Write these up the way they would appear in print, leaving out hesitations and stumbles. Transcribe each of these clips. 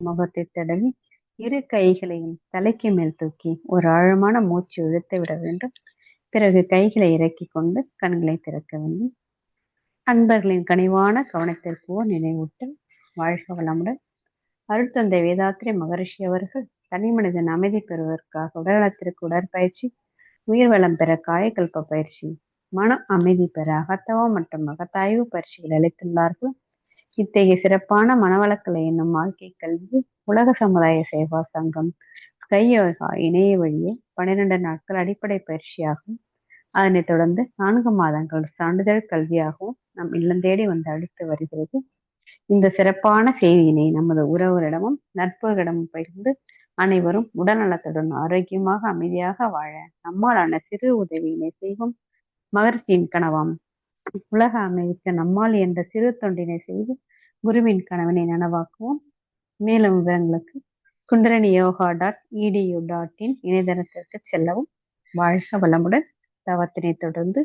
முகத்தை தடவி இரு கைகளையும் தலைக்கு மேல் தூக்கி ஒரு ஆழமான மூச்சு இழுத்து விட வேண்டும். பிறகு கைகளை இறக்கிக் கொண்டு கண்களை திறக்க வேண்டும். அன்பர்களின் கனிவான கவனத்திற்கு நினைவூட்டல். வாழ்க வளமுடன். அருட்தந்தை வேதாத்திரி மகரிஷி அவர்கள் தனி மனிதன் அமைதி பெறுவதற்காக உடல்நலத்திற்கு உடற்பயிற்சி, உயிர் வளம் பெற காயக்கல்ப பயிற்சி, மன அமைதி பெற அகத்தவம் மற்றும் அகத்தாய்வு பயிற்சிகள் அளித்துள்ளார்கள். இத்தகைய சிறப்பான மனவளக்கலை என்னும் வாழ்க்கை கல்வி உலக சமுதாய சேவா சங்கம் கையோகா இணைய வழியே 12 நாட்கள் அடிப்படை பயிற்சியாகவும், அதனைத் தொடர்ந்து 4 மாதங்கள் சான்றிதழ் கல்வியாகவும் நம் இல்லம் தேடி வந்து அளித்து வருகிறது. இந்த சிறப்பான செய்தியினை நமது உறவுகளிடமும் நட்புகளிடமும் பகிர்ந்து அனைவரும் உடல் நலத்துடன் ஆரோக்கியமாக அமைதியாக வாழ நம்மாலான சிறு உதவியினை செய்வோம். மகிழ்ச்சியின் கனவாம் உலக அமைதிக்கு நம்மால் என்ற சிறு தொண்டினை செய்து குருவின் கனவினை நனவாக்குவோம். மேலும் விவரங்களுக்கு kundaliniyoga.edu.in இணையதளத்திற்கு செல்லவும். வாழ்க வளமுடன். தவத்தினை தொடர்ந்து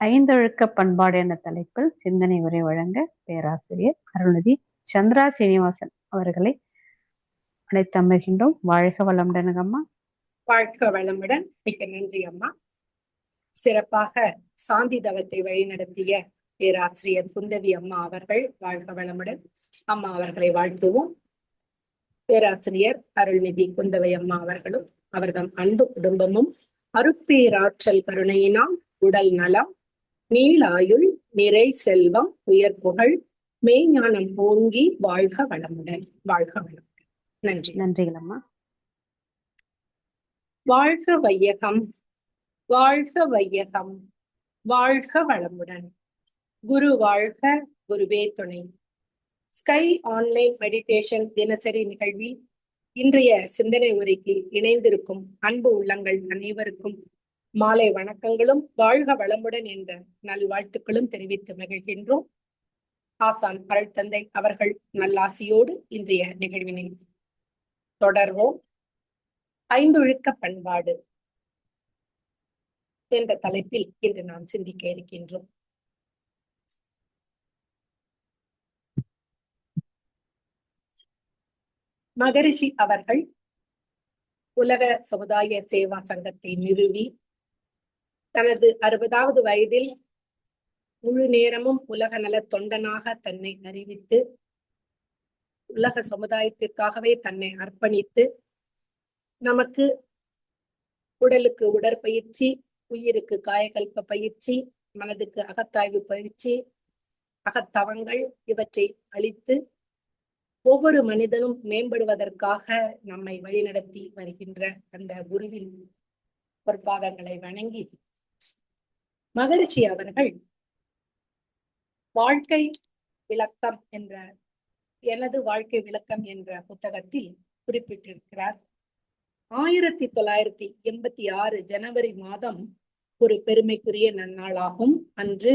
ஐந்தொழுக்க பண்பாடு என்ற தலைப்பில் சிந்தனை உரை வழங்க பேராசிரியர் அருள்நிதி சந்திரா சீனிவாசன் அவர்களை அழைத்தமர்கின்றோம். வாழ்க வளமுடன் அம்மா. வாழ்க வளமுடன். மிக்க நன்றி அம்மா. சிறப்பாக சாந்தி தவத்தை வழிநடத்திய பேராசிரியர் குந்தவி அம்மா அவர்கள் வாழ்க வளமுடன். அம்மா அவர்களை வாழ்த்துவோம். பேராசிரியர் அருள்நிதி குந்தவை அம்மா அவர்களும் அவர்தம் அன்பு குடும்பமும் அருட்பேராற்றல் கருணையினால் உடல் நலம், நீளாயுள், நிறை செல்வம், உயர் புகழ், மெய்ஞானம் ஓங்கி வாழ்க வளமுடன். வாழ்க வளமுடன். நன்றி. நன்றிகள் அம்மா. வாழ்க வையகம், வாழ்க வையகம், வாழ்க வளமுடன். குரு வாழ்க, குருவே துணை. ஸ்கை ஆன்லைன் மெடிடேஷன் தினசரி நிகழ்வில் இன்றைய சிந்தனை உரைக்கு இணைந்திருக்கும் அன்பு உள்ளங்கள் அனைவருக்கும் மாலை வணக்கங்களும் வாழ்க வளமுடன் என்ற நல்வாழ்த்துக்களும் தெரிவித்து மகிழ்கின்றோம். ஆசான் அருட்தந்தை அவர்கள் நல்லாசியோடு இன்றைய நிகழ்வினை தொடர்வோம். ஐந்தொழுக்க பண்பாடு என்ற தலைப்பில் இன்று நாம் சிந்திக்க இருக்கின்றோம். மகரிஷி அவர்கள் உலக சமுதாய சேவா சங்கத்தை நிறுவி தனது 60வது வயதில் முழு நேரமும் உலக நல தொண்டனாக தன்னை அறிவித்து உலக சமுதாயத்திற்காகவே தன்னை அர்ப்பணித்து நமக்கு உடலுக்கு உடற்பயிற்சி, உயிருக்கு காயகல்ப பயிற்சி, மனதுக்கு அகத்தாய்வு பயிற்சி, அகத்தவங்கள் இவற்றை அளித்து ஒவ்வொரு மனிதனும் மேம்படுவதற்காக நம்மை வழிநடத்தி வருகின்ற அந்த குருவின் பொற்பாதங்களை வணங்கி மகரிஷி அவர்கள் வாழ்க்கை விளக்கம் என்ற எனது வாழ்க்கை விளக்கம் என்ற புத்தகத்தில் குறிப்பிட்டிருக்கிறார். 1986 ஜனவரி மாதம் ஒரு பெருமைக்குரிய நன்னாளாகும். அன்று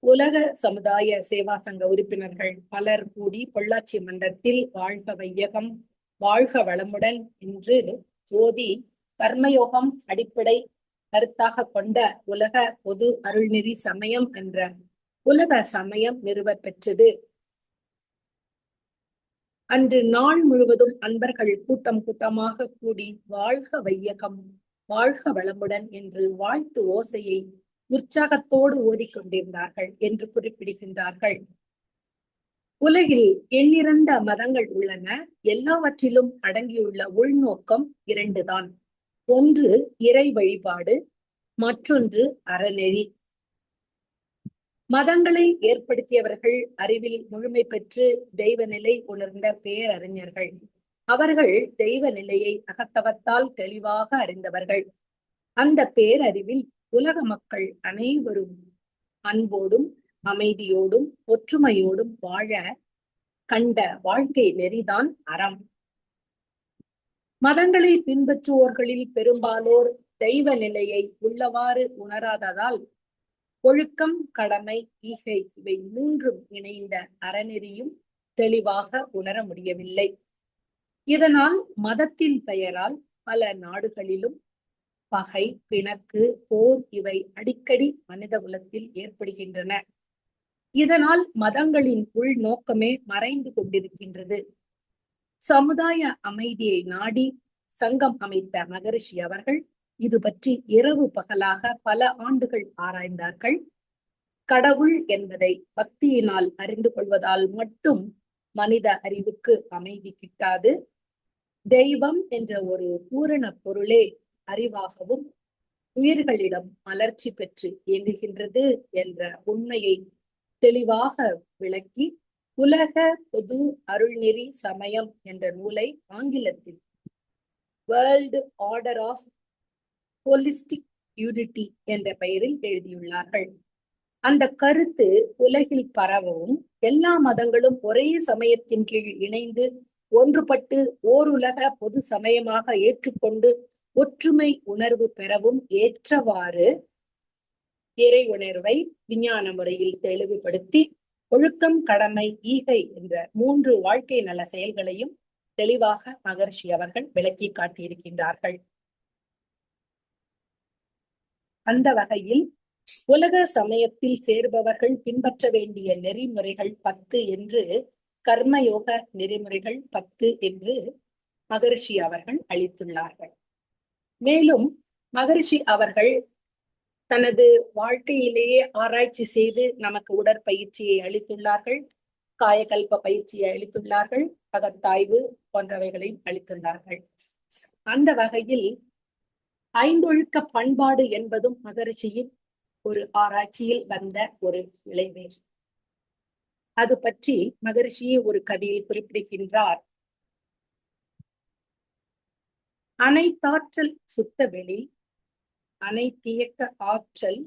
உலக சமுதாய சேவா சங்க உறுப்பினர்கள் பலர் கூடி பொள்ளாச்சி மன்றத்தில் வாழ்க வையகம், வாழ்க வளமுடன் என்று ஓதி கர்மயோகம் அடிப்படை கருத்தாக கொண்ட உலக பொது அருள்நெறி சமயம் என்ற உலக சமயம் நிறுவ பெற்றது. அன்று நாள் முழுவதும் அன்பர்கள் கூட்டம் கூட்டமாக கூடி வாழ்க வையகம், வாழ்க வளமுடன் என்று வாழ்த்து ஓசையை உற்சாகத்தோடு ஓதிக்கொண்டிருந்தார்கள் என்று குறிப்பிடுகின்றார்கள். உலகில் எண்ணிறந்த மதங்கள் உள்ளன. எல்லாவற்றிலும் அடங்கியுள்ள உள்நோக்கம் 2 தான். ஒன்று இறை வழிபாடு, மற்றொன்று அறநெறி. மதங்களை ஏற்படுத்தியவர்கள் அறிவில் முழுமை பெற்று தெய்வ நிலை உணர்ந்த பேரறிஞர்கள். அவர்கள் தெய்வ நிலையை அகத்தவத்தால் தெளிவாக அறிந்தவர்கள். அந்த பேரறிவில் உலக மக்கள் அனைவரும் அன்போடும் அமைதியோடும் ஒற்றுமையோடும் வாழ கண்ட வாழ்க்கை நெறிதான் அறம். மதங்களை பின்பற்றுவோர்களில் பெரும்பாலோர் தெய்வ நிலையை உள்ளவாறு உணராததால் ஒழுக்கம், கடமை, ஈகை இவை 3ம் இணைந்த அறநெறியும் தெளிவாக உணர முடியவில்லை. இதனால் மதத்தின் பெயரால் பல நாடுகளிலும் பகை, பிணக்கு, போர் இவை அடிக்கடி மனித குலத்தில் ஏற்படுகின்றன. இதனால் மதங்களின் உள்நோக்கமே மறைந்து கொண்டிருக்கின்றது. சமுதாய அமைதியை நாடி சங்கம் அமைத்த மகரிஷி அவர்கள் இது பற்றி இரவு பகலாக பல ஆண்டுகள் ஆராய்ந்தார்கள். கடவுள் என்பதை பக்தியினால் அறிந்து கொள்வதால் மட்டும் மனித அறிவுக்கு அமைதி கிட்டாது. தெய்வம் என்ற ஒரு பூரண பொருளே அறிவாகவும் உயிர்களிடம் மலர்ச்சி பெற்று இயங்குகின்றது என்ற உண்மையை தெளிவாக விளக்கி உலக பொது அருள்நெறி சமயம் என்ற நூலை ஆங்கிலத்தில் world order of holistic unity என்ற பெயரில் எழுதியுள்ளார்கள். அந்த கருத்து உலகில் பரவவும் எல்லா மதங்களும் ஒரே சமயத்தின் கீழ் இணைந்து ஒன்றுபட்டு ஓருலக பொது சமயமாக ஏற்றுக்கொண்டு ஒற்றுமை உணர்வு பெறவும் ஏற்றவாறு இறை உணர்வை விஞ்ஞான முறையில் தெளிவுபடுத்தி ஒழுக்கம், கடமை, ஈகை என்ற 3 வாழ்க்கை நல செயல்களையும் தெளிவாக மகரிஷி அவர்கள் விளக்கி காட்டியிருக்கின்றார்கள். அந்த வகையில் உலக சமயத்தில் சேர்பவர்கள் பின்பற்ற வேண்டிய நெறிமுறைகள் 10 என்று, கர்மயோக நெறிமுறைகள் 10 என்று மகரிஷி அவர்கள் அளித்துள்ளார்கள். மேலும் மகரிஷி அவர்கள் தனது வாழ்க்கையிலேயே ஆராய்ச்சி செய்து நமக்கு உடற்பயிற்சியை அளித்துள்ளார்கள், காயகல்ப பயிற்சியை அளித்துள்ளார்கள், அகத்தாய்வு போன்றவைகளையும் அளித்துள்ளார்கள். அந்த வகையில் ஐந்தொழுக்க பண்பாடு என்பதும் மகரிஷியின் ஒரு ஆராய்ச்சியில் வந்த ஒரு விளைவே. அது பற்றி மகரிஷியை ஒரு கவியில் குறிப்பிடுகின்றார். அனைத்தாற்றல் சுத்த வெளி, அனைத்தியக்க ஆற்றல்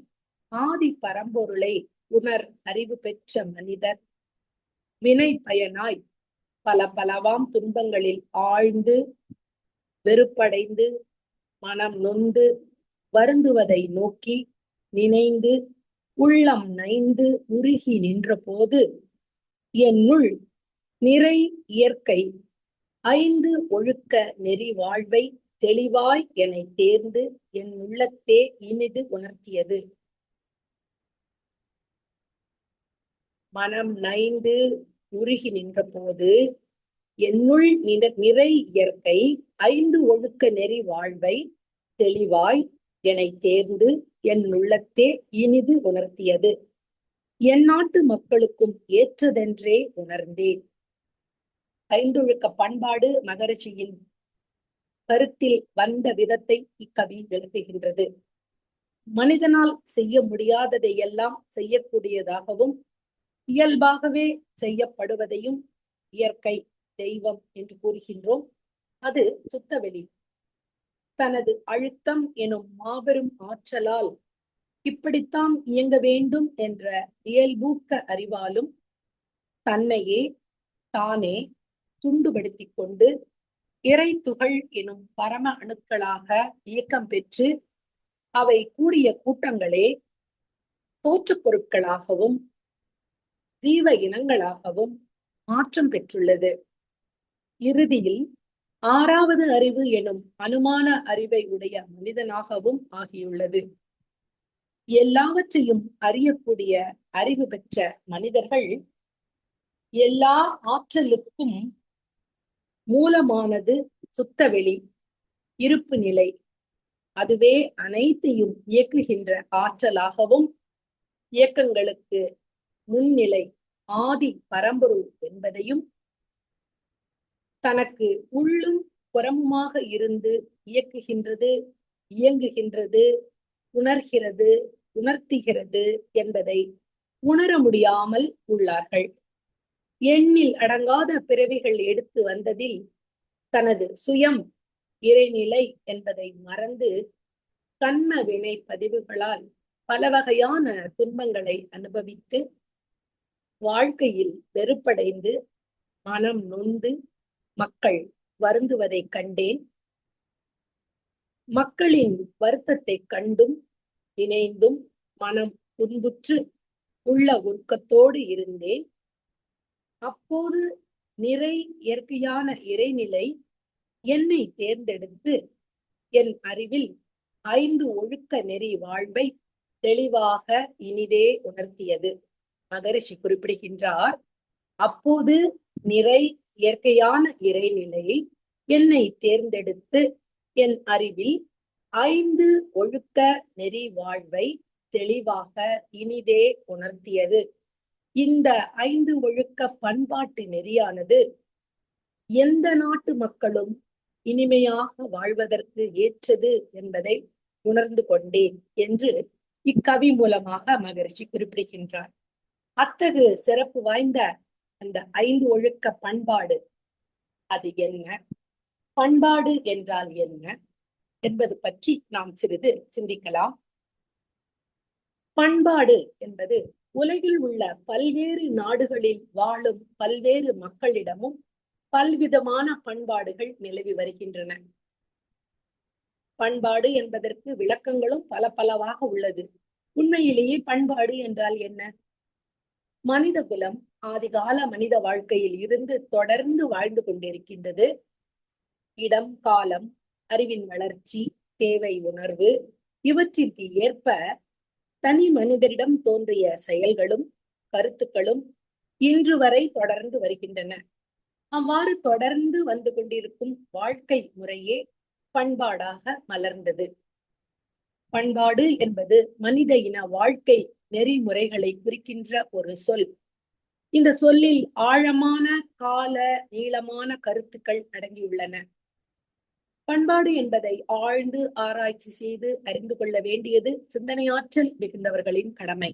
ஆதி பரம்பொருளை உணர் அறிவு பெற்ற மனிதர் வினை பயனாய் பல பலவாம் துன்பங்களில் ஆழ்ந்து வெறுப்படைந்து மனம் நொந்து வருந்துவதை நோக்கி நினைந்து உள்ளம் நைந்து உருகி நின்ற போது என்னுள் நிறை இயற்கை 5 ஒழுக்க நெறி வாழ்வை தெளிவாய் என்னை தேர்ந்து என் உள்ளத்தே இனிது உணர்த்தியது. மனம் நைந்து உருகி நின்ற போது என்னுள் நிறை இயற்கை 5 ஒழுக்க நெறி வாழ்வை தெளிவாய் என்னை தேர்ந்து என் உள்ளத்தே இனிது உணர்த்தியது. என் நாட்டு மக்களுக்கும் ஏற்றதென்றே உணர்ந்தேன். ஐந்தொழுக்க பண்பாடு மகரிஷியின் கருத்தில் வந்த விதத்தை இக்கவி விளக்குகின்றது. மனிதனால் செய்ய முடியாததை எல்லாம் செய்யக்கூடியதாகவும் இயல்பாகவே செய்யப்படுவதையும் இயற்கை, தெய்வம் என்று கூறுகின்றோம். அது சுத்தவெளி. தனது அழுத்தம் எனும் மாபெரும் ஆற்றலால் இப்படித்தான் இயங்க வேண்டும் என்ற இயல்பூக்க அறிவாலும் தன்னையே தானே துண்டுபடுத்திக் கொண்டு இறை துகள் எனும் பரம அணுக்களாக இயக்கம் பெற்று அவை கூடிய கூட்டங்களே தோற்றுப் பொருட்களாகவும் ஜீவ இனங்களாகவும் மாற்றம் பெற்றுள்ளது. இறுதியில் 6வது அறிவு எனும் அனுமான அறிவை உடைய மனிதனாகவும் ஆகியுள்ளது. எல்லாவற்றையும் அறியக்கூடிய அறிவு பெற்ற மனிதர்கள் எல்லா ஆற்றலுக்கும் மூலமானது சுத்தவெளி, இருப்பு நிலை. அதுவே அனைத்தையும் இயக்குகின்ற ஆற்றலாகவும் இயக்கங்களுக்கு முன்னிலை ஆதி பரம்பொருள் என்பதையும் தனக்கு உள்ளும் புறமுமாக இருந்து இயக்குகின்றது, இயங்குகின்றது, உணர்கிறது, உணர்த்துகிறது என்பதை உணர முடியாமல் உள்ளார்கள். எண்ணில் அடங்காத பிறவிகள் எடுத்து வந்ததில் தனது சுயம் இறைநிலை என்பதை மறந்து கண்ம வினை பதிவுகளால் பல வகையான துன்பங்களை அனுபவித்து வாழ்க்கையில் வெறுப்படைந்து மனம் நொந்து மக்கள் வருந்துவதை கண்டேன். மக்களின் வருத்தத்தை கண்டும் இணைந்தும் மனம் துன்புற்று உள்ள உருக்கத்தோடு இருந்தேன். அப்போது நிறை இயற்கையான இறைநிலை என்னை தேர்ந்தெடுத்து என் அறிவில் 5 ஒழுக்க நெறி வாழ்வை தெளிவாக இனிதே உணர்த்தியது. மகரிஷி குறிப்பிடுகின்றார், அப்போது நிறை இயற்கையான இறைநிலையை என்னை தேர்ந்தெடுத்து என் அறிவில் 5 ஒழுக்க நெறி வாழ்வை தெளிவாக இனிதே உணர்த்தியது. இந்த 5 ஒழுக்க பண்பாட்டு நெறியானது எந்த நாட்டு மக்களும் இனிமையாக வாழ்வதற்கு ஏற்றது என்பதை உணர்ந்து கொண்டேன் என்று இக்கவி மூலமாக மகரிஷி குறிப்பிடுகின்றார். அத்தகு சிறப்பு வாய்ந்த அந்த 5 ஒழுக்க பண்பாடு அது என்ன, பண்பாடு என்றால் என்ன என்பது பற்றி நாம் சிறிது சிந்திக்கலாம். பண்பாடு என்பது உலகில் உள்ள பல்வேறு நாடுகளில் வாழும் பல்வேறு மக்களிடமும் பல்விதமான பண்பாடுகள் நிலவி வருகின்றன. பண்பாடு என்பதற்கு விளக்கங்களும் பல பலவாக உள்ளது. உண்மையிலேயே பண்பாடு என்றால் என்ன? மனித குலம் ஆதிகால மனித வாழ்க்கையில் இருந்து தொடர்ந்து வாழ்ந்து கொண்டிருக்கின்றது. இடம், காலம், அறிவின் வளர்ச்சி, தேவை உணர்வு இவற்றிற்கு ஏற்ப தனி மனிதரிடம் தோன்றிய செயல்களும் கருத்துக்களும் இன்று வரை தொடர்ந்து வருகின்றன. அவ்வாறு தொடர்ந்து வந்து கொண்டிருக்கும் வாழ்க்கை முறையே பண்பாடாக மலர்ந்தது. பண்பாடு என்பது மனித இன வாழ்க்கை நெறிமுறைகளை குறிக்கின்ற ஒரு சொல். இந்த சொல்லில் ஆழமான கால நீளமான கருத்துக்கள் அடங்கியுள்ளன. பண்பாடு என்பதை ஆழ்ந்து ஆராய்ச்சி செய்து அறிந்து கொள்ள வேண்டியது சிந்தனையாற்றல் மிகுந்தவர்களின் கடமை.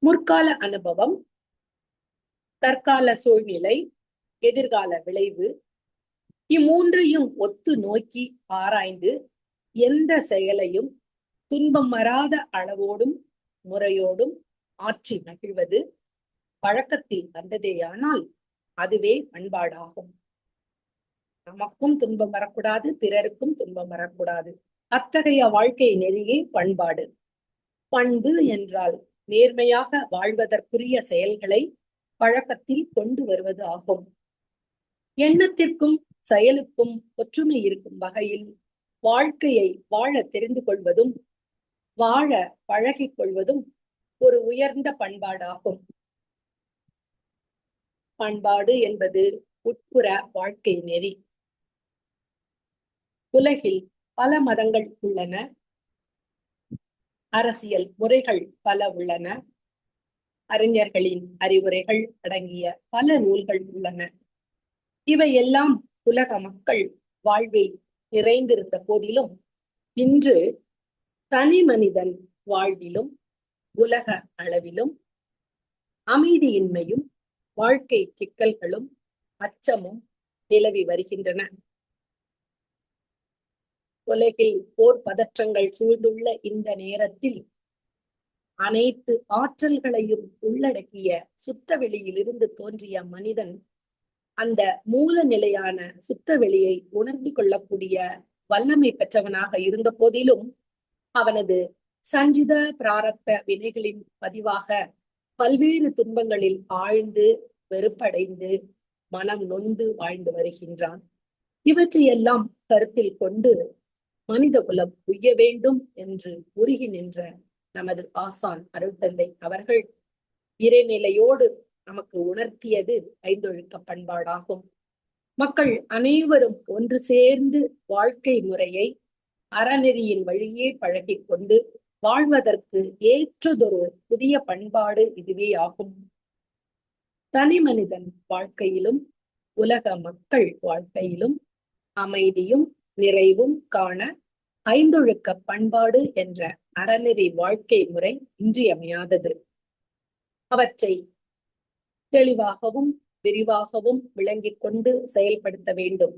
முற்கால அனுபவம், தற்கால சூழ்நிலை, எதிர்கால விளைவு இம்மூன்றையும் ஒத்து நோக்கி ஆராய்ந்து எந்த செயலையும் துன்பம் வராத அளவோடும் முறையோடும் ஆற்றி மகிழ்வது பழக்கத்தில் வந்ததேயானால் அதுவே பண்பாடாகும். நமக்கும் துன்பம் வரக்கூடாது, பிறருக்கும் துன்பம் வரக்கூடாது. அத்தகைய வாழ்க்கை நெறியே பண்பாடு. பண்பு என்றால் நேர்மையாக வாழ்வதற்குரிய செயல்களை பழக்கத்தில் கொண்டு வருவது ஆகும். எண்ணத்திற்கும் செயலுக்கும் ஒற்றுமை இருக்கும் வகையில் வாழ்க்கையை வாழ தெரிந்து கொள்வதும் வாழ பழகிக் கொள்வதும் ஒரு உயர்ந்த பண்பாடாகும். பண்பாடு என்பது உட்புற வாழ்க்கை நெறி. உலகில் பல மதங்கள் உள்ளன, அரசியல் முறைகள் பல உள்ளன, அறிஞர்களின் அறிவுரைகள் அடங்கிய பல நூல்கள் உள்ளன. இவையெல்லாம் உலக மக்கள் வாழ்வில் நிறைந்திருந்த போதிலும் இன்று தனி மனிதன் வாழ்விலும் உலக அளவிலும் அமைதியின்மையும் வாழ்க்கை சிக்கல்களும் அச்சமும் நிலவி வருகின்றன. உலகில் போர் பதற்றங்கள் சூழ்ந்துள்ள இந்த நேரத்தில் அனைத்து ஆற்றல்களையும் உள்ளடக்கிய சுத்த வெளியிலிருந்து தோன்றிய மனிதன் அந்த மூல நிலையான சுத்த வெளியை உணர்ந்து கொள்ளக்கூடிய வல்லமை பெற்றவனாக இருந்த போதிலும் அவனது சஞ்சித பிராரத்த வினைகளின் பதிவாக பல்வேறு துன்பங்களில் ஆழ்ந்து வெறுப்படைந்து மனம் நொந்து வாழ்ந்து வருகின்றான். இவற்றையெல்லாம் கருத்தில் கொண்டு மனித குலம் உய்ய வேண்டும் என்று உருகி நின்ற நமது ஆசான் அருட்தந்தை அவர்கள் இறைநிலையோடு நமக்கு உணர்த்தியது ஐந்தொழுக்க பண்பாடாகும். மக்கள் அனைவரும் ஒன்று சேர்ந்து வாழ்க்கை முறையை அறநெறியின் வழியே பழகிக் கொண்டு வாழ்வதற்கு ஏற்றதொரு புதிய பண்பாடு இதுவே ஆகும். தனி மனிதன் வாழ்க்கையிலும் உலக மக்கள் வாழ்க்கையிலும் அமைதியும் நிறைவும் காண ஐந்தொழுக்க பண்பாடு என்ற அறநெறி வாழ்க்கை முறை இன்றியமையாதது. அவற்றை தெளிவாகவும் விரிவாகவும் விளங்கிக் கொண்டு செயல்படுத்த வேண்டும்.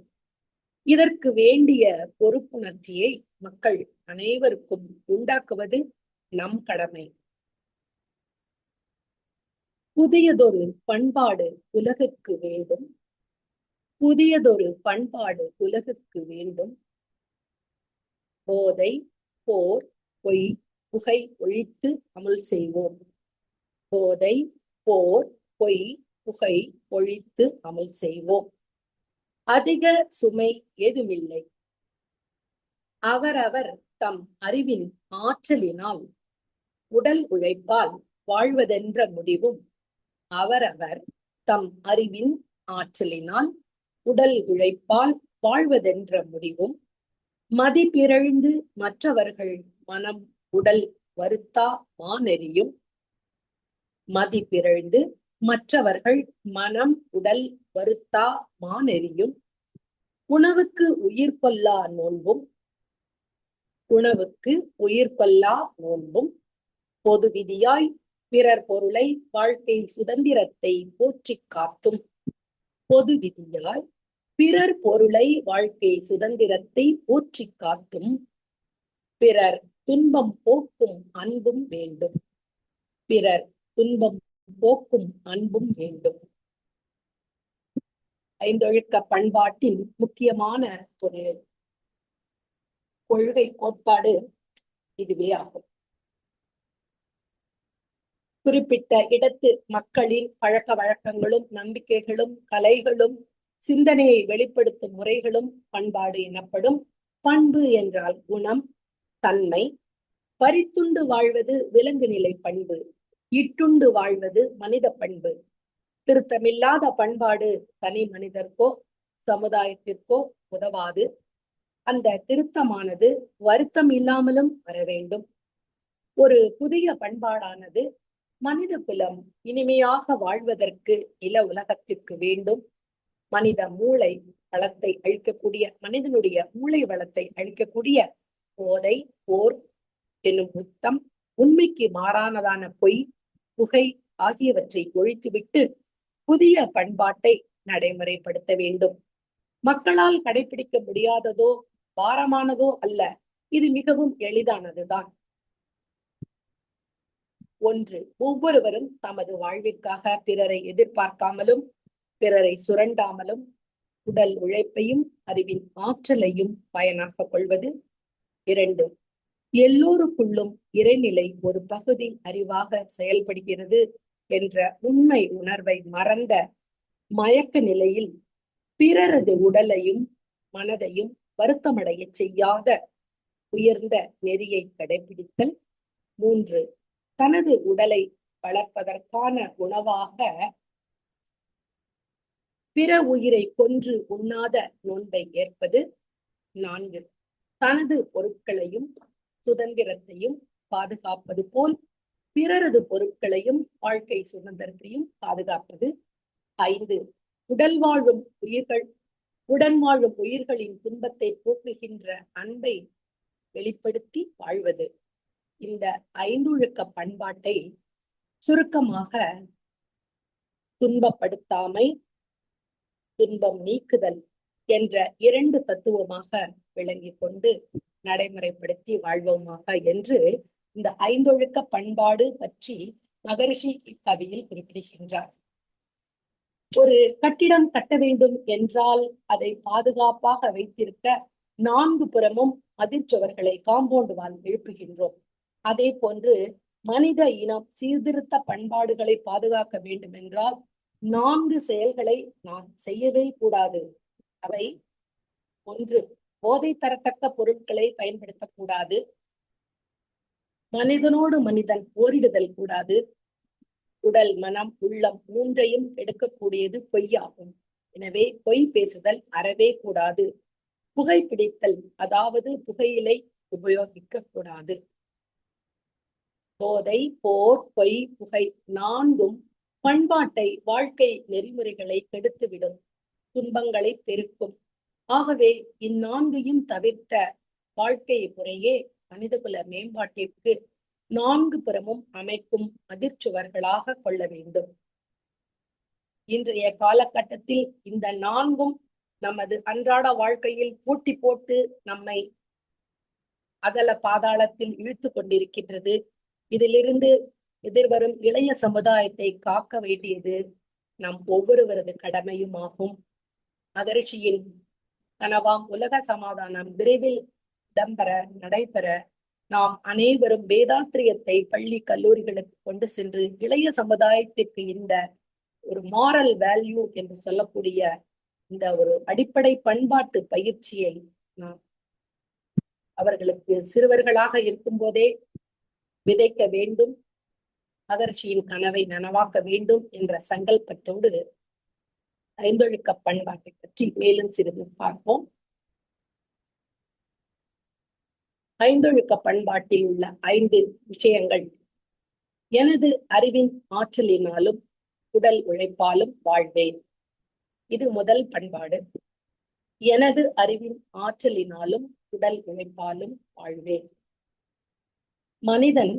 இதற்கு வேண்டிய பொறுப்புணர்ச்சியை மக்கள் அனைவருக்கும் உண்டாக்குவது நம் கடமை. புதியதொரு பண்பாடு உலகுக்கு வேண்டும், புதியதொரு பண்பாடு உலகுக்கு வேண்டும். போதை, போர், பொய், புகை ஒழித்து அமுல் செய்வோம். போதை, போர், பொய், புகை ஒழித்து அமுல் செய்வோம். அதிக சுமை ஏதுமில்லை. அவரவர் தம் அறிவின் ஆற்றலினால் உடல் உழைப்பால் வாழ்வதென்ற முடிவும் அவரவர் தம் அறிவின் ஆற்றலினால் உடல் உழைப்பால் வாழ்வதென்ற முடிவும் மதி பிறழ்ந்து மற்றவர்கள் மனம் உடல் வருத்தா மாநெறியும் மதி பிறழ்ந்து மற்றவர்கள் மனம் உடல் வருத்தா மாநெறியும் உணவுக்கு உயிர் கொல்லா நோன்பும் உணவுக்கு உயிர் கொல்லா நோன்பும் பொது விதியாய் பிறர் பொருளை வாழ்க்கை சுதந்திரத்தை போற்றி காத்தும் பொது விதியாய் பிறர் பொருளை வாழ்க்கை சுதந்திரத்தை போற்றி காத்தும் பிறர் துன்பம் போக்கும் அன்பும் வேண்டும் பிறர் துன்பம் போக்கும் அன்பும் வேண்டும். ஐந்தொழுக்க பண்பாட்டின் முக்கியமான ஒரு கொள்கை கோட்பாடு இதுவே ஆகும். குறிப்பிட்ட இடத்து மக்களின் பழக்க வழக்கங்களும் நம்பிக்கைகளும் கலைகளும் சிந்தனையை வெளிப்படுத்தும் முறைகளும் பண்பாடு எனப்படும். பண்பு என்றால் குணம், தன்மை. பறித்துண்டு வாழ்வது விலங்கு நிலை பண்பு, இட்டுண்டு வாழ்வது மனித பண்பு. திருத்தமில்லாத பண்பாடு தனி மனிதர்க்கோ சமுதாயத்திற்கோ உதவாது. அந்த திருத்தமானது வருத்தம் இல்லாமலும் வர வேண்டும். ஒரு புதிய பண்பாடானது மனித குலம் இனிமையாக வாழ்வதற்கு இள உலகத்திற்கு வேண்டும். மனித மூளை வளத்தை அழிக்கக்கூடிய, மனிதனுடைய மூளை வளத்தை அழிக்கக்கூடிய போதை, போர் என்னும் முத்தம், உண்மைக்கு மாறானதான பொய், புகை ஆகியவற்றை ஒழித்துவிட்டு புதிய பண்பாட்டை நடைமுறைப்படுத்த வேண்டும். மக்களால் கடைபிடிக்க முடியாததோ பாரமானதோ அல்ல, இது மிகவும் எளிதானதுதான். ஒன்று, ஒவ்வொருவரும் தமது வாழ்விற்காக பிறரை எதிர்பார்க்காமலும் பிறரை சுரண்டாமலும் உடல் உழைப்பையும் அறிவின் ஆற்றலையும் பயனாக கொள்வது. 2, எல்லோருக்குள்ளும் இறைநிலை ஒரு பகுதி அறிவாக செயல்படுகிறது என்ற உண்மை உணர்வை மறந்த மயக்க நிலையில் பிறரது உடலையும் மனதையும் வருத்தமடைய செய்யாத உயர்ந்த நெறியை கடைபிடித்தல். 3, தனது உடலை வளர்ப்பதற்கான உணவாக பிற உயிரை கொன்று உண்ணாத நோன்பை ஏற்பது. 4, தனது பொருட்களையும் சுதந்திரத்தையும் பாதுகாப்பது போல் பிறரது பொருட்களையும் வாழ்க்கை சுதந்திரத்தையும் பாதுகாப்பது. 5, உடன் வாழும் உயிர்களின் துன்பத்தை போக்குகின்ற அன்பை வெளிப்படுத்தி வாழ்வது. இந்த 5 ஒழுக்க பண்பாட்டை சுருக்கமாக துன்பப்படுத்தாமை, துன்பம் நீக்குதல் என்ற 2 தத்துவமாக விளங்கிக் கொண்டு நடைமுறைப்படுத்தி வாழ்வோமாக என்று இந்த 5 ஒழுக்க பண்பாடு பற்றி மகரிஷி இக்கவியில் குறிப்பிடுகின்றார். ஒரு கட்டிடம் கட்ட வேண்டும் என்றால் அதை பாதுகாப்பாக வைத்திருக்க 4 புறமும் மதிர்ச்சுவர்களை காம்பவுண்ட் வால் எழுப்புகின்றோம். அதே போன்று மனித இனம் சீர்திருத்த பண்பாடுகளை பாதுகாக்க வேண்டும் என்றால் 4 செயல்களை நாம் செய்யவே கூடாது. அவை: 1, போதை தரத்தக்க பொருட்களை பயன்படுத்தக்கூடாது. மனிதனோடு மனிதன் போரிடுதல் கூடாது. உடல், மனம், உள்ளம் 3ஐயும் எடுக்கக்கூடியது பொய்யாகும். எனவே பொய் பேசுதல் அறவே கூடாது. புகைப்பிடித்தல், அதாவது புகையிலை உபயோகிக்க கூடாது. போதை, போர், பொய், புகை 4ம் பண்பாட்டை, வாழ்க்கை நெறிமுறைகளை கெடுத்துவிடும், துன்பங்களை பெருக்கும். ஆகவே இந்நான்கையும் தவிர்த்த வாழ்க்கை முறையே மனிதகுல மேம்பாட்டிற்கு 4 புறமும் அமைக்கும் அதிர்ச்சுவர்களாக கொள்ள வேண்டும். இன்றைய காலகட்டத்தில் இந்த 4ம் நமது அன்றாட வாழ்க்கையில் போட்டி போட்டு நம்மை அதல பாதாளத்தில் இழுத்து கொண்டிருக்கின்றது. இதிலிருந்து எதிர்வரும் இளைய சமுதாயத்தை காக்க வேண்டியது நம் ஒவ்வொருவரது கடமையும் ஆகும். மகரிஷியின் கனவாம் உலக சமாதானம் விரைவில் நடைபெற நாம் அனைவரும் வேதாத்திரியத்தை பள்ளி கல்லூரிகளுக்கு கொண்டு சென்று இளைய சமுதாயத்திற்கு இந்த ஒரு மாரல் வேல்யூ என்று சொல்லக்கூடிய இந்த ஒரு அடிப்படை பண்பாட்டு பயிற்சியை நாம் அவர்களுக்கு சிறுவர்களாக இருக்கும் போதே விதைக்க வேண்டும். மகரிஷியின் கனவை நனவாக்க வேண்டும் என்ற சங்கல்பத்தோடு ஐந்தொழுக்க பண்பாட்டை பற்றி மேலும் சிறிது பார்ப்போம். ஐந்தொழுக்க பண்பாட்டில் உள்ள 5 விஷயங்கள். எனது அறிவின் ஆற்றலினாலும் உடல் உழைப்பாலும் வாழ்வேன். இது முதல் பண்பாடு. எனது அறிவின் ஆற்றலினாலும் உடல் உழைப்பாலும் வாழ்வேன். மனிதன்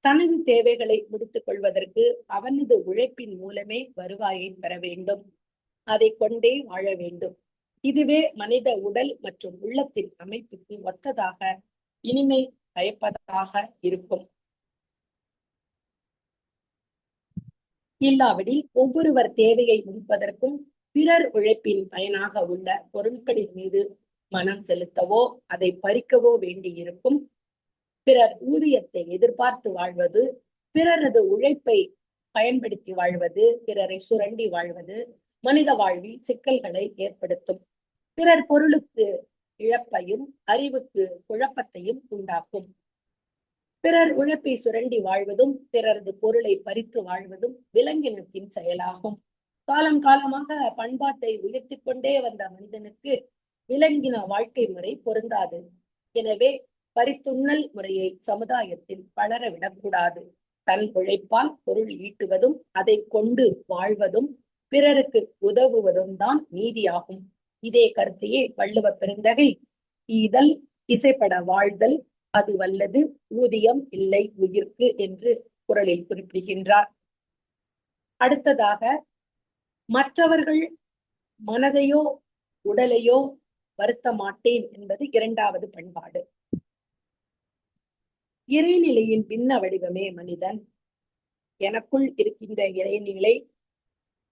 தனது தேவைகளை முடித்துக் கொள்வதற்கு அவனது உழைப்பின் மூலமே வருவாயை பெற வேண்டும். அதை கொண்டே வாழ வேண்டும். இதுவே மனித உடல் மற்றும் உள்ளத்தின் அமைப்புக்கு ஒத்ததாக, இனிமை பயப்பதாக இருக்கும். இல்லாவிடில் ஒவ்வொருவர் தேவையை முடிப்பதற்கும் பிறர் உழைப்பின் பயனாக உள்ள பொருட்களின் மீது மனம் செலுத்தவோ அதை பறிக்கவோ வேண்டியிருக்கும். பிறர் ஊதியத்தை எதிர்பார்த்து வாழ்வது, பிறரது உழைப்பை பயன்படுத்தி வாழ்வது, பிறரை சுரண்டி வாழ்வது மனித வாழ்வில் சிக்கல்களை ஏற்படுத்தும். பிறர் பொருளுக்கு இழப்பையும் அறிவுக்கு குழப்பத்தையும் உண்டாக்கும். பிறர் உழைப்பை சுரண்டி வாழ்வதும் பிறரது பொருளை பறித்து வாழ்வதும் விலங்கினத்தின் செயலாகும். காலம் காலமாக பண்பாட்டை உயர்த்தி கொண்டே வந்த மனிதனுக்கு விலங்கின வாழ்க்கை முறை பொருந்தாது. எனவே பறித்துண்ணல் முறையை சமுதாயத்தில் வளரவிடக்கூடாது. தன் உழைப்பால் பொருள் ஈட்டுவதும் அதை கொண்டு வாழ்வதும் பிறருக்கு உதவுவதும் தான் நீதியாகும். இதே கருத்தையே வள்ளுவ பெருந்தகை ஈதல் இசைப்பட வாழ்தல் அது வல்லது ஊதியம் இல்லை உயிர்க்கு என்று குறளில் குறிப்பிடுகின்றார். அடுத்ததாக, மற்றவர்கள் மனதையோ உடலையோ வருத்த மாட்டேன் என்பது 2வது பண்பாடு. இறைநிலையின் பின்ன வடிவமே மனிதன். எனக்குள் இருக்கின்ற இறைநிலை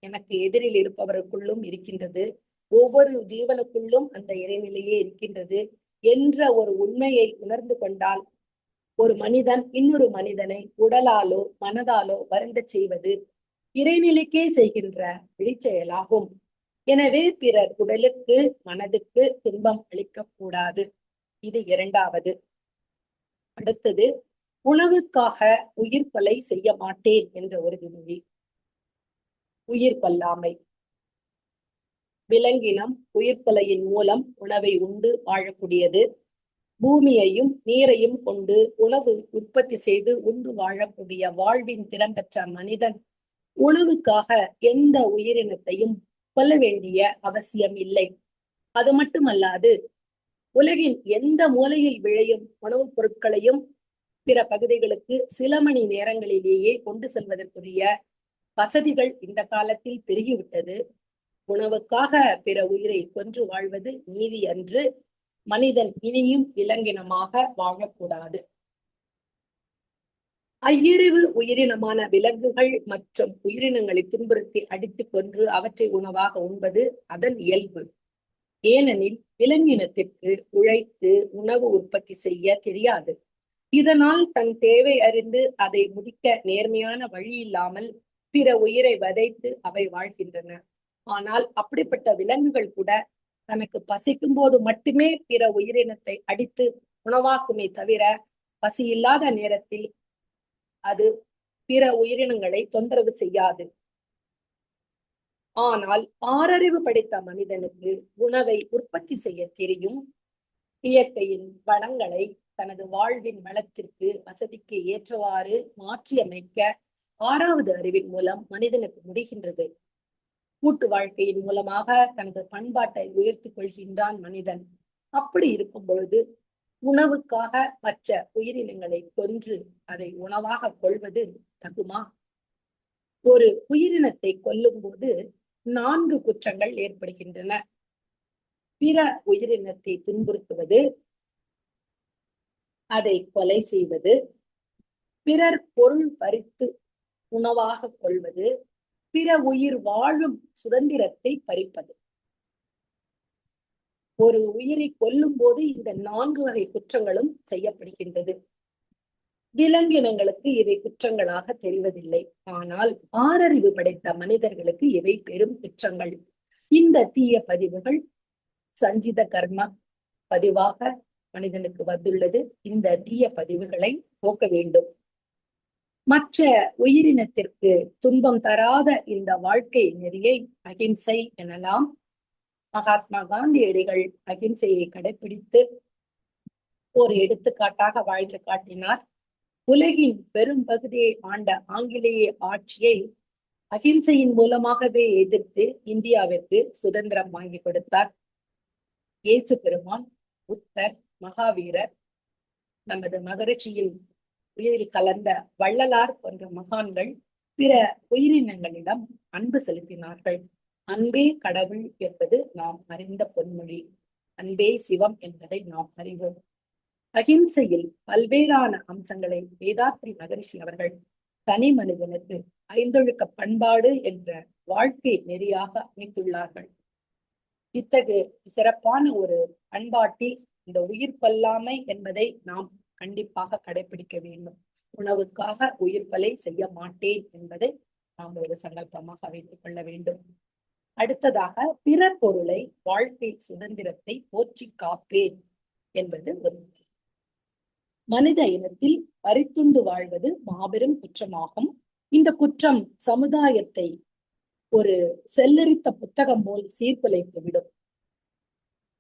எனக்கு எதிரில் இருப்பவருக்குள்ளும் இருக்கின்றது. ஒவ்வொரு ஜீவனுக்குள்ளும் அந்த இறைநிலையே இருக்கின்றது என்ற ஒரு உண்மையை உணர்ந்து கொண்டால் ஒரு மனிதன் இன்னொரு மனிதனை உடலாலோ மனதாலோ வருந்த செய்வது இறைநிலைக்கே செய்கின்ற விழிச்செயலாகும். எனவே பிறர் உடலுக்கு மனதுக்கு துன்பம் அளிக்கக்கூடாது. இது 2வது. அடுத்தது, உணவுக்காக உயிர் கொலை செய்ய மாட்டேன் என்ற உறுதிமொழி. உயிர் கொல்லாமை. விலங்கினம் உயிர் கொலையின் மூலம் உணவை உண்டு வாழக்கூடியது. பூமியையும் நீரையும் கொண்டு உணவு உற்பத்தி செய்து உண்டு வாழக்கூடிய வாழ்வின் திறம் பெற்ற மனிதன் உணவுக்காக எந்த உயிரினத்தையும் கொல்ல வேண்டிய அவசியம் இல்லை. அது மட்டுமல்லாது, உலகின் எந்த மூலையில் விளையும் உணவுப் பொருட்களையும் பிற பகுதிகளுக்கு சில மணி நேரங்களிலேயே கொண்டு செல்வதற்குரிய வசதிகள் இந்த காலத்தில் பெருகிவிட்டது. உணவுக்காக பிற உயிரை கொன்று வாழ்வது நீதி அன்று. மனிதன் இனியும் விலங்கினமாக வாழக்கூடாது. ஐயறிவு உயிரினமான விலங்குகள் மற்றும் உயிரினங்களை துன்புறுத்தி அடித்துக் கொன்று அவற்றை உணவாக உண்பது அதன் இயல்பு. ஏனெனில் விலங்கினத்திற்கு உழைத்து உணவு உற்பத்தி செய்ய தெரியாது. இதனால் தன் தேவை அறிந்து அதை முடிக்க நேர்மையான வழி இல்லாமல் பிற உயிரை வதைத்து அவை வாழ்கின்றன. ஆனால் அப்படிப்பட்ட விலங்குகள் கூட தனக்கு பசிக்கும் போது மட்டுமே பிற உயிரினத்தை அடித்து உணவாக்குமே தவிர பசி இல்லாத நேரத்தில் அது பிற உயிரினங்களை தொந்தரவு செய்யாது. ஆனால் ஆறறிவு படைத்த மனிதனுக்கு உணவை உற்பத்தி செய்ய தெரியும். இயற்கையின் வளங்களை தனது வாழ்வின் வளத்திற்கு வசதிக்கு ஏற்றவாறு மாற்றியமைக்க 6வது அறிவின் மூலம் மனிதனுக்கு முடிகின்றது. கூட்டு வாழ்க்கையின் மூலமாக தனது பண்பாட்டை உயர்த்தி கொள்கின்றான் மனிதன். அப்படி இருக்கும் பொழுது உணவுக்காக மற்ற உயிரினங்களை கொன்று அதை உணவாக கொள்வது தகுமா? ஒரு உயிரினத்தை கொல்லும் போது 4 குற்றங்கள் ஏற்படுகின்றன. பிற உயிரினத்தை துன்புறுத்துவது, அதை கொலை செய்வது, பிறர் பொருள் பறித்து உணவாக கொள்வது, பிற உயிர் வாழும் சுதந்திரத்தை பறிப்பது. ஒரு உயிரை கொல்லும் போது இந்த 4 வகை குற்றங்களும் செய்யப்படுகின்றது. விலங்கினங்களுக்கு இவை குற்றங்களாக தெரிவதில்லை. ஆனால் ஆறறிவு படைத்த மனிதர்களுக்கு இவை பெரும் குற்றங்கள். இந்த தீய பதிவுகள் சஞ்சித கர்ம பதிவாக மனிதனுக்கு வந்துள்ளது. இந்த தீய பதிவுகளை போக்க வேண்டும். மற்ற உயிரினத்திற்கு துன்பம் தராத இந்த வாழ்க்கை நெறியை அகிம்சை எனலாம். மகாத்மா காந்தியடிகள் அகிம்சையை கடைபிடித்து ஒரு எடுத்துக்காட்டாக வாழ்ந்து காட்டினார். உலகின் பெரும் பகுதியை ஆண்ட ஆங்கிலேய ஆட்சியை அகிம்சையின் மூலமாகவே எதிர்த்து இந்தியாவிற்கு சுதந்திரம் வாங்கி கொடுத்தார். இயேசு பெருமான், புத்தர், மகாவீரர், நமது மகரிஷியில் உயிரில் கலந்த வள்ளலார் போன்ற மகான்கள் பிற உயிரினங்களிடம் அன்பு செலுத்தினார்கள். அன்பே கடவுள் என்பது நாம் அறிந்த பொன்மொழி. அன்பே சிவம் என்பதை நாம் அறிவோம். அகிம்சையில் பல்வேறான அம்சங்களை வேதாத்ரி மகரிஷி அவர்கள் தனி மனிதனுக்கு ஐந்தொழுக்க பண்பாடு என்ற வாழ்க்கை நெறியாக அமைத்துள்ளார்கள். இத்தகு சிறப்பான ஒரு பண்பாட்டில் இந்த உயிர் கொல்லாமை என்பதை நாம் கண்டிப்பாக கடைபிடிக்க வேண்டும். உணவுக்காக உயிர் கொலை செய்ய மாட்டேன் என்பதை நாம் ஒரு சங்கல்பமாக வைத்துக் கொள்ள வேண்டும். அடுத்ததாக, பிறர் பொருளை, வாழ்க்கை சுதந்திரத்தை போற்றி காப்பேன் என்பது ஒரு மனித இனத்தில் பறித்துண்டு வாழ்வது மாபெரும் குற்றமாகும். இந்த குற்றம் சமுதாயத்தை ஒரு செல்லரித்த புத்தகம் போல் சீர்குலைத்து விடும்.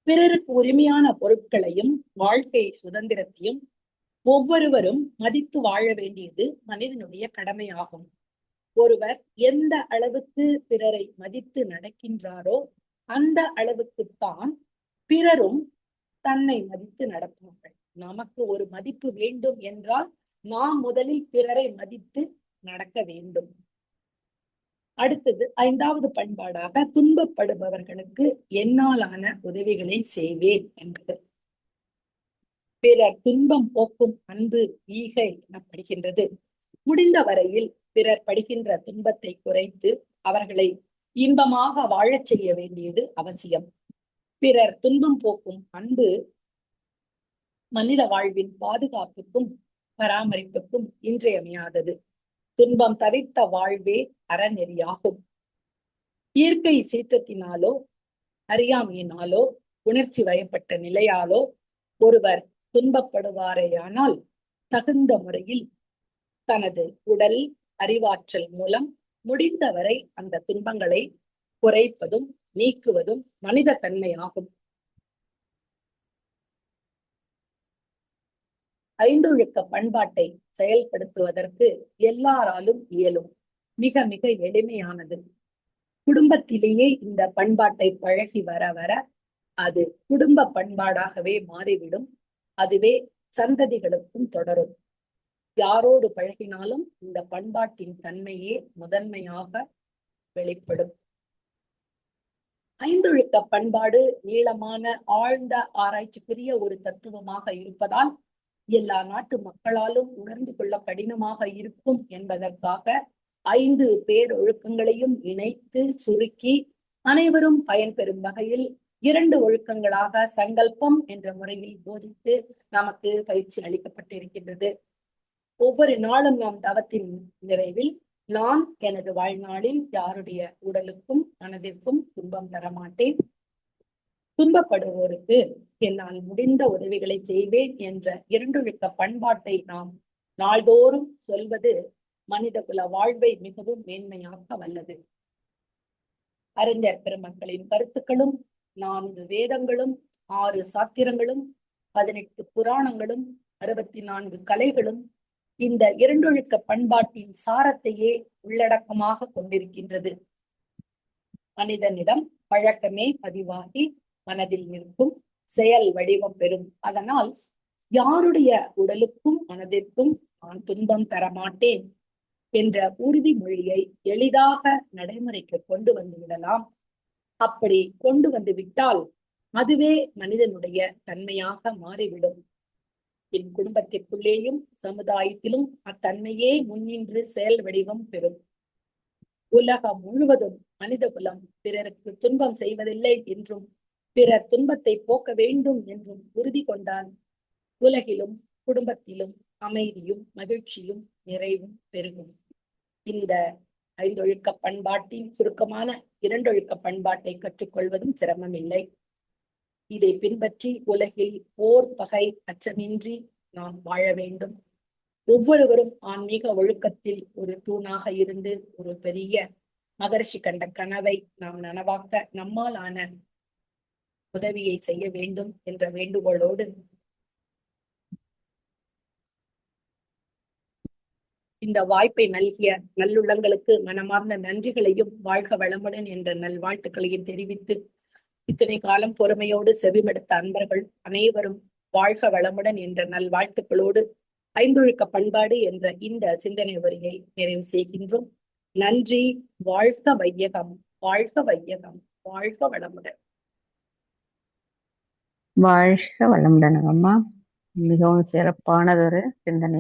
பிறருக்கு உரிமையான பொருட்களையும் வாழ்க்கை சுதந்திரத்தையும் ஒவ்வொருவரும் மதித்து வாழ வேண்டியது மனிதனுடைய கடமையாகும். ஒருவர் எந்த அளவுக்கு பிறரை மதித்து நடக்கின்றாரோ அந்த அளவுக்குத்தான் பிறரும் தன்னை மதித்து நடப்பார்கள். நமக்கு ஒரு மதிப்பு வேண்டும் என்றால் நாம் முதலில் பிறரை மதித்து நடக்க வேண்டும். அடுத்தது, ஐந்தாவது பண்பாடாக, துன்பப்படுபவர்களுக்கு என்னாலான உதவிகளை செய்வேன் என்பது. பிறர் துன்பம் போக்கும் அன்பு ஈகை எனப்படுகின்றது. முடிந்த வரையில் பிறர் படுகின்ற துன்பத்தை குறைத்து அவர்களை இன்பமாக வாழச் செய்ய வேண்டியது அவசியம். பிறர் துன்பம் போக்கும் அன்பு மனித வாழ்வின் பாதுகாப்புக்கும் பராமரிப்புக்கும் இன்றியமையாதது. துன்பம் தவிர்த்த வாழ்வே அறநெறியாகும். இயற்கை சீற்றத்தினாலோ அறியாமையினாலோ உணர்ச்சி வயப்பட்ட நிலையாலோ ஒருவர் துன்பப்படுவாரேயானால் தகுந்த முறையில் தனது உடல் அறிவாற்றல் மூலம் முடிந்தவரை அந்த துன்பங்களை குறைப்பதும் நீக்குவதும் மனித தன்மையாகும். ஐந்தொழுக்க பண்பாட்டை செயல்படுத்துவதற்கு எல்லாராலும் இயலும். மிக மிக எளிமையானது. குடும்பத்திலேயே இந்த பண்பாட்டை பழகி வர வர அது குடும்ப பண்பாடாகவே மாறிவிடும். அதுவே சந்ததிகளுக்கும் தொடரும். யாரோடு பழகினாலும் இந்த பண்பாட்டின் தன்மையே முதன்மையாக வெளிப்படும். ஐந்தொழுக்க பண்பாடு நீளமான ஆழ்ந்த ஆராய்ச்சிக்குரிய ஒரு தத்துவமாக இருப்பதால் எல்லா நாட்டு மக்களாலும் உணர்ந்து கொள்ள கடினமாக இருக்கும் என்பதற்காக 5 பேரொழுக்கங்களையும் இணைத்து சுருக்கி அனைவரும் பயன்பெறும் வகையில் 2 ஒழுக்கங்களாக சங்கல்பம் என்ற முறையில் போதித்து நமக்கு பயிற்சி அளிக்கப்பட்டிருக்கின்றது. ஒவ்வொரு நாளும் நாம் தவத்தின் நிறைவில் நான் எனது வாழ்நாளில் யாருடைய உடலுக்கும் மனதிற்கும் துன்பம் தரமாட்டேன், துன்பப்படுவோருக்கு என்னால் முடிந்த உதவிகளை செய்வேன் என்ற இரண்டொழுக்க பண்பாட்டை நாம் நாள்தோறும் சொல்வது மனித குல வாழ்வை மிகவும் மேன்மையாக்க வல்லது. அறிஞர் பெருமக்களின் கருத்துக்களும் 4 வேதங்களும் 6 சாத்திரங்களும் 18 புராணங்களும் 64 கலைகளும் இந்த இரண்டொழுக்க பண்பாட்டின் சாரத்தையே உள்ளடக்கமாக கொண்டிருக்கின்றது. மனிதனிடம் பழக்கமே பதிவாகி மனதில் நிற்கும், செயல் வடிவம் பெறும். அதனால் யாருடைய உடலுக்கும் மனதிற்கும் நான் துன்பம் தரமாட்டேன் என்ற உறுதிமொழியை எளிதாக நடைமுறைக்கு கொண்டு வந்து விடலாம். அப்படி கொண்டு வந்து விட்டால் அதுவே மனிதனுடைய தன்மையாக மாறிவிடும். என் குடும்பத்திற்குள்ளேயும் சமுதாயத்திலும் அத்தன்மையே முன்னின்று செயல் வடிவம் பெறும். உலகம் முழுவதும் மனித குலம் பிறருக்கு துன்பம் செய்வதில்லை என்றும் பிறர் துன்பத்தை போக்க வேண்டும் என்றும் உறுதி கொண்டால் உலகிலும் குடும்பத்திலும் அமைதியும் மகிழ்ச்சியும் நிறைவும் பெருகும். இந்த ஐந்தொழுக்க பண்பாட்டின் சுருக்கமான இரண்டொழுக்க பண்பாட்டை கற்றுக்கொள்வதும் சிரமமில்லை. இதை பின்பற்றி உலகில் போர் பகை அச்சமின்றி நாம் வாழ வேண்டும். ஒவ்வொருவரும் ஆன்மீக ஒழுக்கத்தில் ஒரு தூணாக இருந்து ஒரு பெரிய மகரிஷி கண்ட கனவை நாம் நனவாக்க நம்மால் ஆன உதவியை செய்ய வேண்டும் என்ற வேண்டுகோளோடு இந்த வாய்ப்பை நல்கிய நல்லுள்ளங்களுக்கு மனமார்ந்த நன்றிகளையும் வாழ்க வளமுடன் என்ற நல்வாழ்த்துக்களையும் தெரிவித்து இத்தனை காலம் பொறுமையோடு செவிமடுத்த அன்பர்கள் அனைவரும் வாழ்க வளமுடன் என்ற நல்வாழ்த்துக்களோடு ஐந்தொழுக்க பண்பாடு என்ற இந்த சிந்தனை உரையை நிறைவு செய்கின்றோம். நன்றி. வாழ்க வையகம், வாழ்க வையகம், வாழ்க வளமுடன். வாழ்க வளமுடன் அம்மா. மிகவும் சிறப்பானதொரு சிந்தனை.